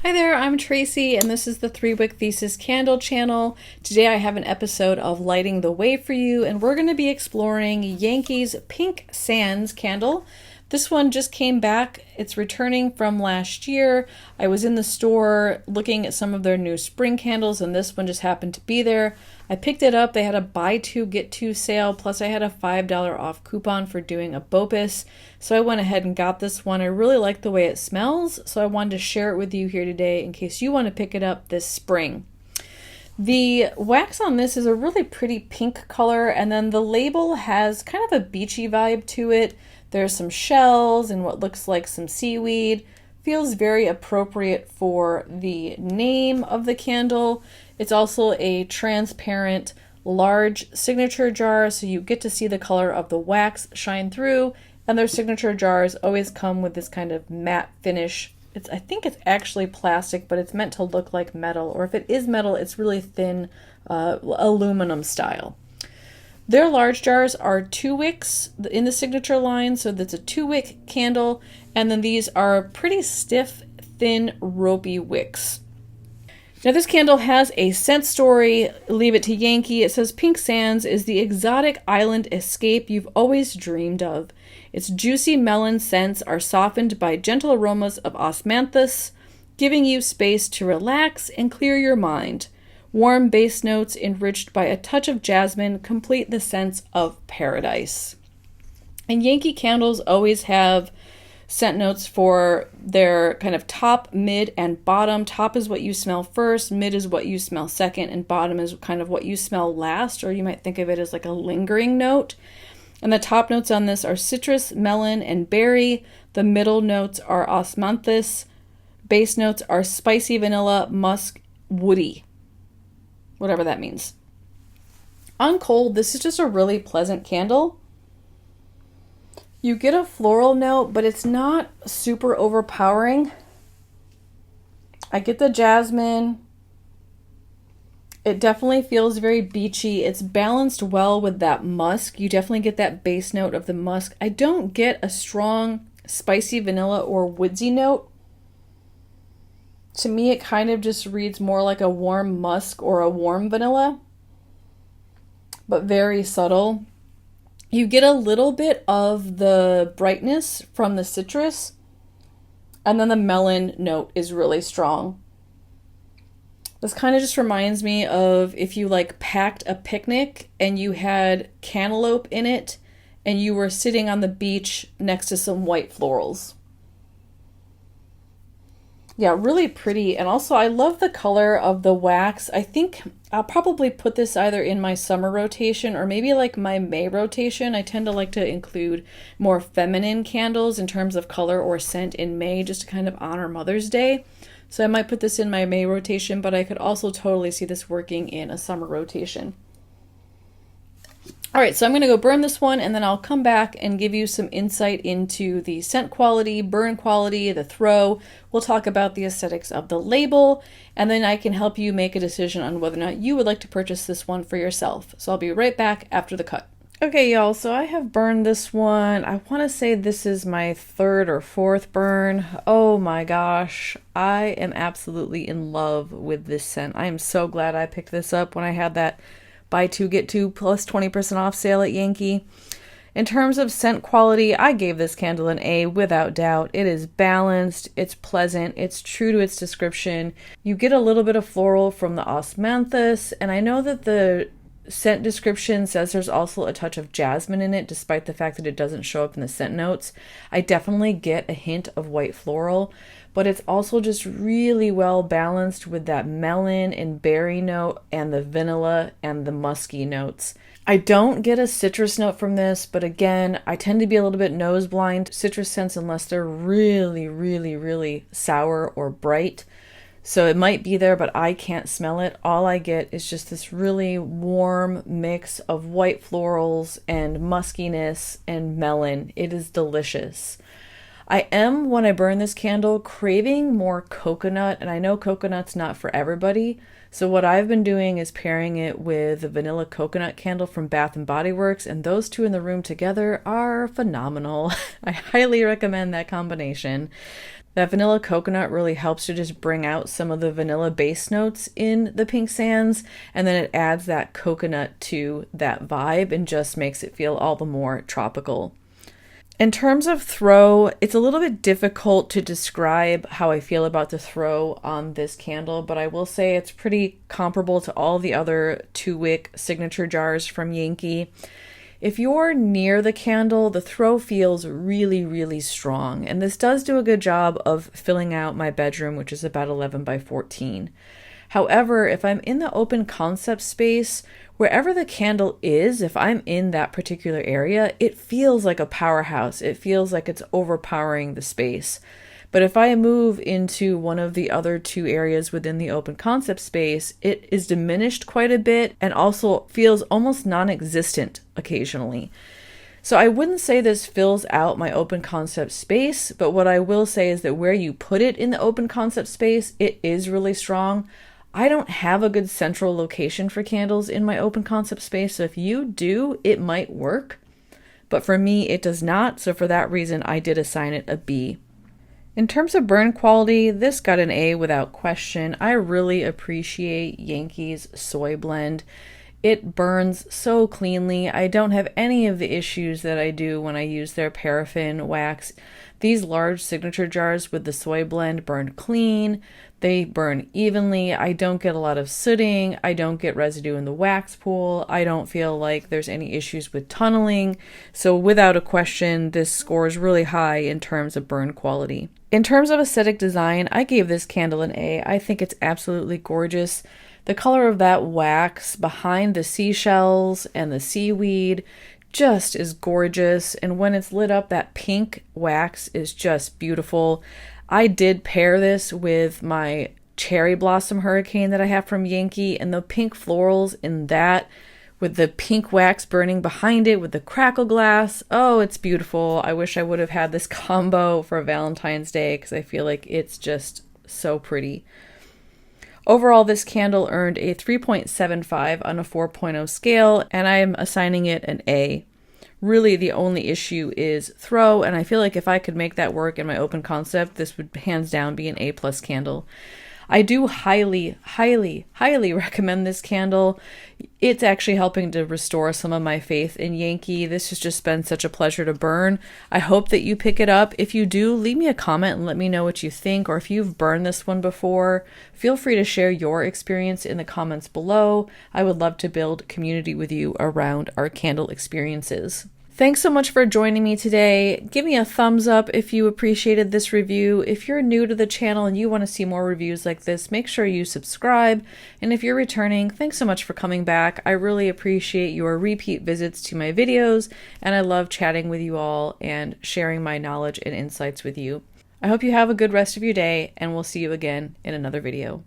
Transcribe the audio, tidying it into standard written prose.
Hi there, I'm Tracy, and this is the 3-Wick Thesis candle channel. Today I have an episode of Lighting the Way for you, and we're going to be exploring Yankee's Pink Sands candle. This one just came back. It's returning from last year. I was in the store looking at some of their new spring candles, and this one just happened to be there. I picked it up. They had a buy two, get two sale, plus I had a $5 off coupon for doing a BOPUS. So I went ahead and got this one. I really like the way it smells, so I wanted to share it with you here today in case you want to pick it up this spring. The wax on this is a really pretty pink color, and then the label has kind of a beachy vibe to it. There's some shells and what looks like some seaweed. Feels very appropriate for the name of the candle. It's also a transparent, large signature jar, so you get to see the color of the wax shine through, and their signature jars always come with this kind of matte finish. I think it's actually plastic, but it's meant to look like metal, or if it is metal, it's really thin aluminum style. Their large jars are 2 wicks in the signature line, so that's a 2-wick candle, and then these are pretty stiff, thin, ropey wicks. Now this candle has a scent story. Leave it to Yankee. It says Pink Sands is the exotic island escape you've always dreamed of. Its juicy melon scents are softened by gentle aromas of osmanthus, giving you space to relax and clear your mind. Warm bass notes enriched by a touch of jasmine complete the sense of paradise. And Yankee candles always have scent notes for their kind of top, mid, and bottom. Top is what you smell first, mid is what you smell second, and bottom is kind of what you smell last, or you might think of it as like a lingering note. And the top notes on this are citrus, melon, and berry. The middle notes are osmanthus. Base notes are spicy vanilla, musk, woody. Whatever that means. On cold, this is just a really pleasant candle. You get a floral note, but it's not super overpowering. I get the jasmine. It definitely feels very beachy. It's balanced well with that musk. You definitely get that base note of the musk. I don't get a strong spicy vanilla or woodsy note. To me, it kind of just reads more like a warm musk or a warm vanilla, but very subtle. You get a little bit of the brightness from the citrus, and then the melon note is really strong. This kind of just reminds me of if you like packed a picnic and you had cantaloupe in it and you were sitting on the beach next to some white florals. Yeah, really pretty. And also I love the color of the wax. I think I'll probably put this either in my summer rotation or maybe like my May rotation. I tend to like to include more feminine candles in terms of color or scent in May just to kind of honor Mother's Day. So I might put this in my May rotation, but I could also totally see this working in a summer rotation. All right, so I'm going to go burn this one, and then I'll come back and give you some insight into the scent quality, burn quality, the throw. We'll talk about the aesthetics of the label, and then I can help you make a decision on whether or not you would like to purchase this one for yourself. So I'll be right back after the cut. Okay, y'all, so I have burned this one. I want to say this is my 3rd or 4th burn. Oh my gosh, I am absolutely in love with this scent. I am so glad I picked this up when I had that buy two, get two plus 20% off sale at Yankee. In terms of scent quality, I gave this candle an A without doubt. It is balanced, it's pleasant, it's true to its description. You get a little bit of floral from the osmanthus, and I know that the scent description says there's also a touch of jasmine in it, despite the fact that it doesn't show up in the scent notes. I definitely get a hint of white floral, but it's also just really well balanced with that melon and berry note and the vanilla and the musky notes. I don't get a citrus note from this, but again, I tend to be a little bit nose blind to citrus scents unless they're really, really, really sour or bright. So it might be there, but I can't smell it. All I get is just this really warm mix of white florals and muskiness and melon. It is delicious. I am, when I burn this candle, craving more coconut, and I know coconut's not for everybody. So what I've been doing is pairing it with the vanilla coconut candle from Bath and Body Works, and those two in the room together are phenomenal. I highly recommend that combination. That vanilla coconut really helps to just bring out some of the vanilla base notes in the pink sands, and then it adds that coconut to that vibe and just makes it feel all the more tropical. In terms of throw, it's a little bit difficult to describe how I feel about the throw on this candle, but I will say it's pretty comparable to all the other 2-wick signature jars from Yankee. If you're near the candle, the throw feels really, really strong, and this does do a good job of filling out my bedroom, which is about 11 by 14. However, if I'm in the open concept space, wherever the candle is, if I'm in that particular area, it feels like a powerhouse. It feels like it's overpowering the space. But if I move into one of the other 2 areas within the open concept space, it is diminished quite a bit and also feels almost non-existent occasionally. So I wouldn't say this fills out my open concept space, but what I will say is that where you put it in the open concept space, it is really strong. I don't have a good central location for candles in my open concept space, so if you do, it might work. But for me, it does not, so for that reason, I did assign it a B. In terms of burn quality, this got an A without question. I really appreciate Yankee's soy blend. It burns so cleanly. I don't have any of the issues that I do when I use their paraffin wax. These large signature jars with the soy blend burn clean. They burn evenly. I don't get a lot of sooting. I don't get residue in the wax pool. I don't feel like there's any issues with tunneling. So without a question, this scores really high in terms of burn quality. In terms of aesthetic design, I gave this candle an A. I think it's absolutely gorgeous. The color of that wax behind the seashells and the seaweed just is gorgeous. And when it's lit up, that pink wax is just beautiful. I did pair this with my cherry blossom hurricane that I have from Yankee, and the pink florals in that with the pink wax burning behind it with the crackle glass. Oh, it's beautiful. I wish I would have had this combo for Valentine's Day because I feel like it's just so pretty. Overall, this candle earned a 3.75 on a 4.0 scale, and I am assigning it an A. Really, the only issue is throw, and I feel like if I could make that work in my open concept, this would hands down be an A+ candle. I do highly, highly, highly recommend this candle. It's actually helping to restore some of my faith in Yankee. This has just been such a pleasure to burn. I hope that you pick it up. If you do, leave me a comment and let me know what you think, or if you've burned this one before, feel free to share your experience in the comments below. I would love to build community with you around our candle experiences. Thanks so much for joining me today. Give me a thumbs up if you appreciated this review. If you're new to the channel and you want to see more reviews like this, make sure you subscribe. And if you're returning, thanks so much for coming back. I really appreciate your repeat visits to my videos, and I love chatting with you all and sharing my knowledge and insights with you. I hope you have a good rest of your day, and we'll see you again in another video.